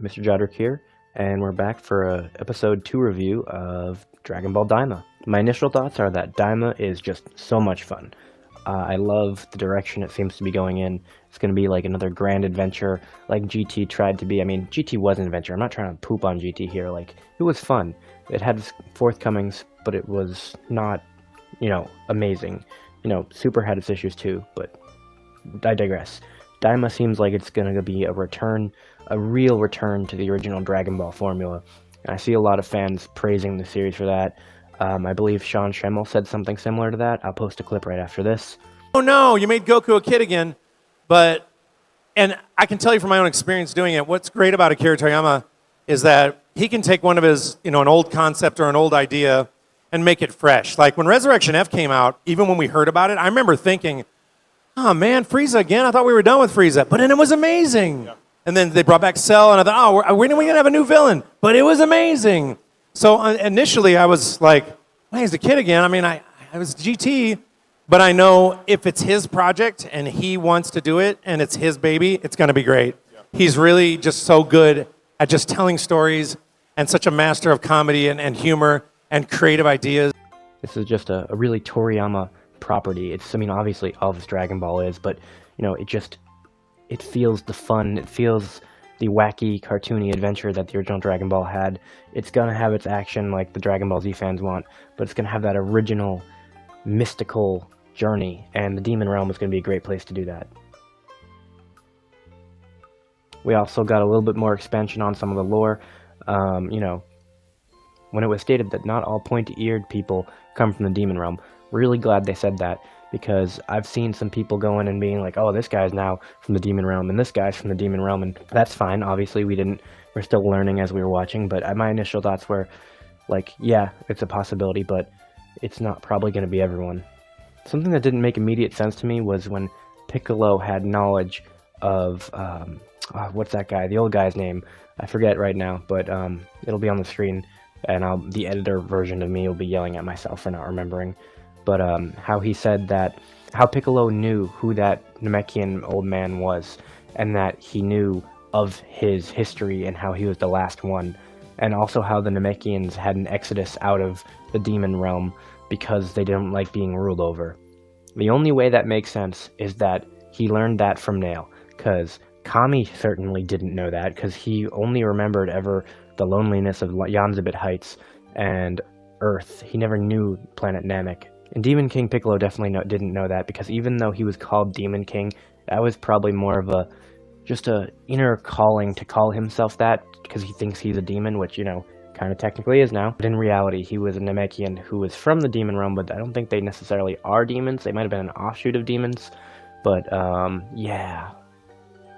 Mr. Jodrick here, and we're back for a episode 2 review of Dragon Ball Daima. My initial thoughts are that Daima is just so much fun. I love the direction it seems to be going in. It's going to be like another grand adventure like GT tried to be. I mean, GT was an adventure. I'm not trying to poop on GT here. Like, it was fun. It had forthcomings, but it was not, amazing. Super had its issues too, but I digress. Daima seems like it's going to be a real return to the original Dragon Ball formula. And I see a lot of fans praising the series for that. I believe Sean Schemmel said something similar to that. I'll post a clip right after this. Oh no, you made Goku a kid again. And I can tell you from my own experience doing it, what's great about Akira Toriyama is that he can take one of his, an old concept or an old idea and make it fresh. Like when Resurrection F came out, even when we heard about it, I remember thinking, oh man, Frieza again? I thought we were done with Frieza. But then it was amazing. Yeah. And then they brought back Cell, and I thought, oh, when are we going to have a new villain? But it was amazing. So initially I was like, well, he's a kid again. I mean, I was GT, but I know if it's his project and he wants to do it and it's his baby, it's going to be great. Yeah. He's really just so good at just telling stories and such a master of comedy and humor and creative ideas. This is just a really Toriyama property. Obviously all this Dragon Ball is, but, it feels the fun, it feels the wacky, cartoony adventure that the original Dragon Ball had. It's going to have its action like the Dragon Ball Z fans want, but it's going to have that original, mystical journey, and the Demon Realm is going to be a great place to do that. We also got a little bit more expansion on some of the lore. When it was stated that not all pointy-eared people come from the Demon Realm, really glad they said that, because I've seen some people go in and being like, oh, this guy's now from the Demon Realm, and this guy's from the Demon Realm, and that's fine. Obviously, we're still learning as we were watching, but my initial thoughts were, like, yeah, it's a possibility, but it's not probably going to be everyone. Something that didn't make immediate sense to me was when Piccolo had knowledge of, what's that guy, the old guy's name? I forget right now, but it'll be on the screen, and the editor version of me will be yelling at myself for not remembering. But how he said that, how Piccolo knew who that Namekian old man was, and that he knew of his history and how he was the last one, and also how the Namekians had an exodus out of the Demon Realm because they didn't like being ruled over. The only way that makes sense is that he learned that from Nail, because Kami certainly didn't know that, because he only remembered ever the loneliness of Yanzabit Heights and Earth. He never knew planet Namek. And Demon King Piccolo definitely didn't know that, because even though he was called Demon King, that was probably more of just a inner calling to call himself that, because he thinks he's a demon, which, kind of technically is now. But in reality, he was a Namekian who was from the Demon Realm, but I don't think they necessarily are demons. They might have been an offshoot of demons, but, yeah.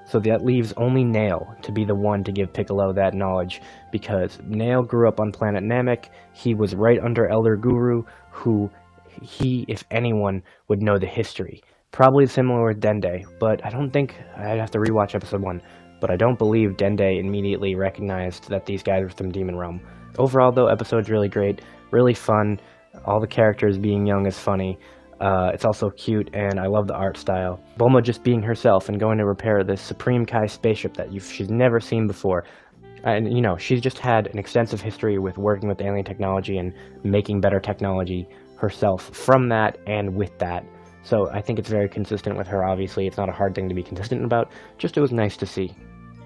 So that leaves only Nail to be the one to give Piccolo that knowledge, because Nail grew up on planet Namek. He was right under Elder Guru, who he, if anyone, would know the history. Probably similar with Dende, but I don't think, I'd have to rewatch episode 1, but I don't believe Dende immediately recognized that these guys were from Demon Realm. Overall, though, episode's really great, really fun. All the characters being young is funny. It's also cute, and I love the art style. Bulma just being herself and going to repair this Supreme Kai spaceship that she's never seen before. And, she's just had an extensive history with working with alien technology and making better technology herself from that and with that. So I think it's very consistent with her. Obviously, it's not a hard thing to be consistent about, just it was nice to see.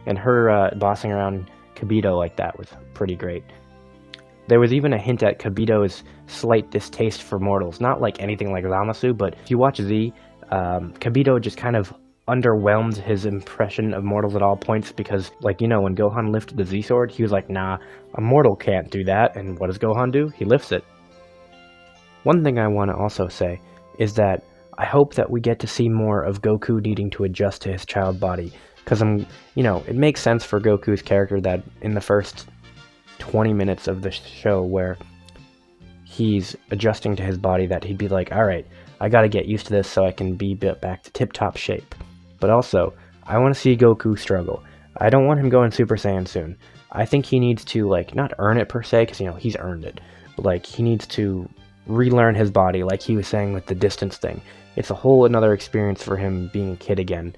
And her bossing around Kibito like that was pretty great. There was even a hint at Kibito's slight distaste for mortals. Not like anything like Zamasu, but if you watch Z, Kibito just kind of underwhelmed his impression of mortals at all points, because, when Gohan lifted the Z-Sword, he was like, nah, a mortal can't do that, and what does Gohan do? He lifts it. One thing I want to also say is that I hope that we get to see more of Goku needing to adjust to his child body, because it makes sense for Goku's character that in the first 20 minutes of the show where he's adjusting to his body, that he'd be like, alright, I gotta get used to this so I can be back to tip-top shape. But also, I want to see Goku struggle. I don't want him going Super Saiyan soon. I think he needs to, not earn it per se, because, he's earned it, but, he needs to relearn his body, like he was saying with the distance thing. It's a whole another experience for him being a kid again,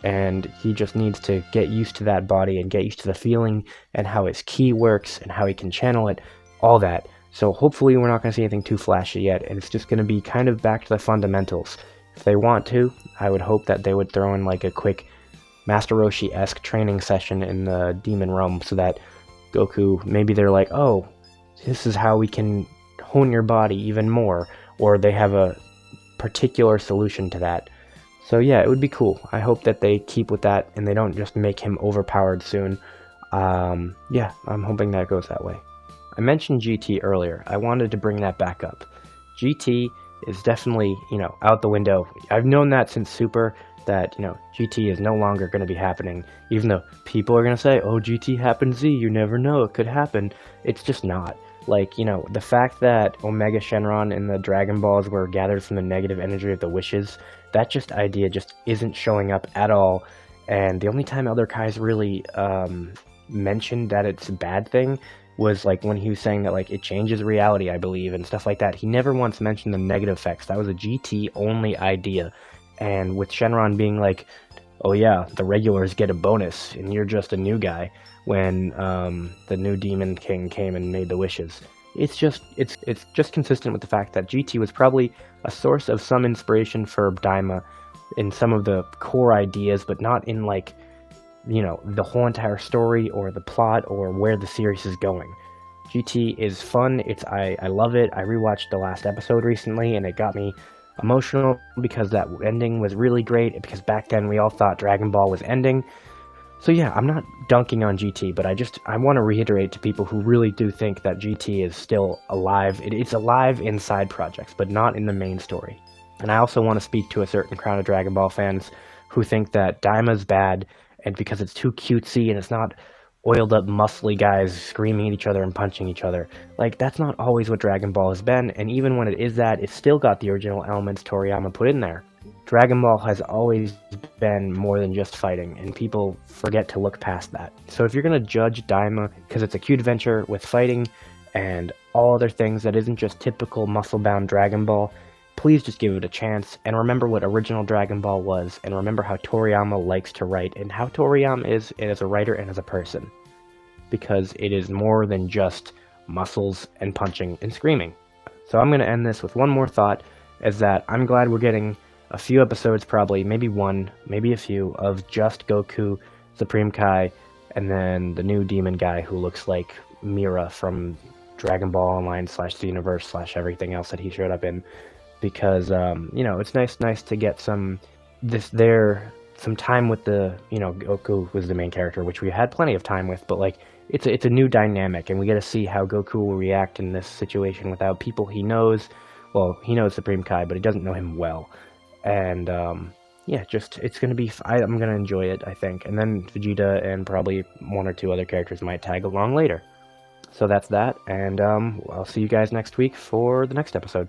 and he just needs to get used to that body and get used to the feeling and how his ki works and how he can channel it, all that. So hopefully we're not going to see anything too flashy yet, and it's just going to be kind of back to the fundamentals. If they want to, I would hope that they would throw in like a quick Master Roshi-esque training session in the Demon Realm so that Goku, maybe they're like, oh, this is how we can hone your body even more, or they have a particular solution to that. So yeah, it would be cool. I hope that they keep with that and they don't just make him overpowered soon. Yeah, I'm hoping that goes that way. I mentioned GT earlier. I wanted to bring that back up. GT is definitely, out the window. I've known that since Super, that, GT is no longer going to be happening. Even though people are going to say, oh, GT happened Z, you never know, it could happen. It's just not. Like, the fact that Omega Shenron and the Dragon Balls were gathered from the negative energy of the wishes, that idea just isn't showing up at all. And the only time Elder Kai's really mentioned that it's a bad thing was like when he was saying that like it changes reality, I believe, and stuff like that. He never once mentioned the negative effects. That was a GT only idea. And with Shenron being like, oh yeah, the regulars get a bonus and you're just a new guy, when the new Demon King came and made the wishes. It's just consistent with the fact that GT was probably a source of some inspiration for Daima in some of the core ideas, but not in like, the whole entire story or the plot or where the series is going. GT is fun. I love it. I rewatched the last episode recently and it got me emotional because that ending was really great, because back then we all thought Dragon Ball was ending. So yeah, I'm not dunking on GT, but I want to reiterate to people who really do think that GT is still alive. It's alive in side projects, but not in the main story. And I also want to speak to a certain crowd of Dragon Ball fans who think that Daima's bad, and because it's too cutesy and it's not oiled up muscly guys screaming at each other and punching each other. Like, that's not always what Dragon Ball has been, and even when it is that, it's still got the original elements Toriyama put in there. Dragon Ball has always been more than just fighting, and people forget to look past that. So if you're going to judge Daima because it's a cute adventure with fighting and all other things that isn't just typical muscle-bound Dragon Ball, please just give it a chance, and remember what original Dragon Ball was, and remember how Toriyama likes to write, and how Toriyama is as a writer and as a person. Because it is more than just muscles and punching and screaming. So I'm going to end this with one more thought, is that I'm glad we're getting a few episodes, probably, maybe one, maybe a few, of just Goku, Supreme Kai, and then the new demon guy who looks like Mira from Dragon Ball Online / the universe / everything else that he showed up in. Because, it's nice to get some time with the, Goku was the main character, which we had plenty of time with, but, like, it's a new dynamic, and we get to see how Goku will react in this situation without people he knows. Well, he knows Supreme Kai, but he doesn't know him well. And, it's going to be, I'm going to enjoy it, I think. And then Vegeta and probably one or two other characters might tag along later. So that's that, and I'll see you guys next week for the next episode.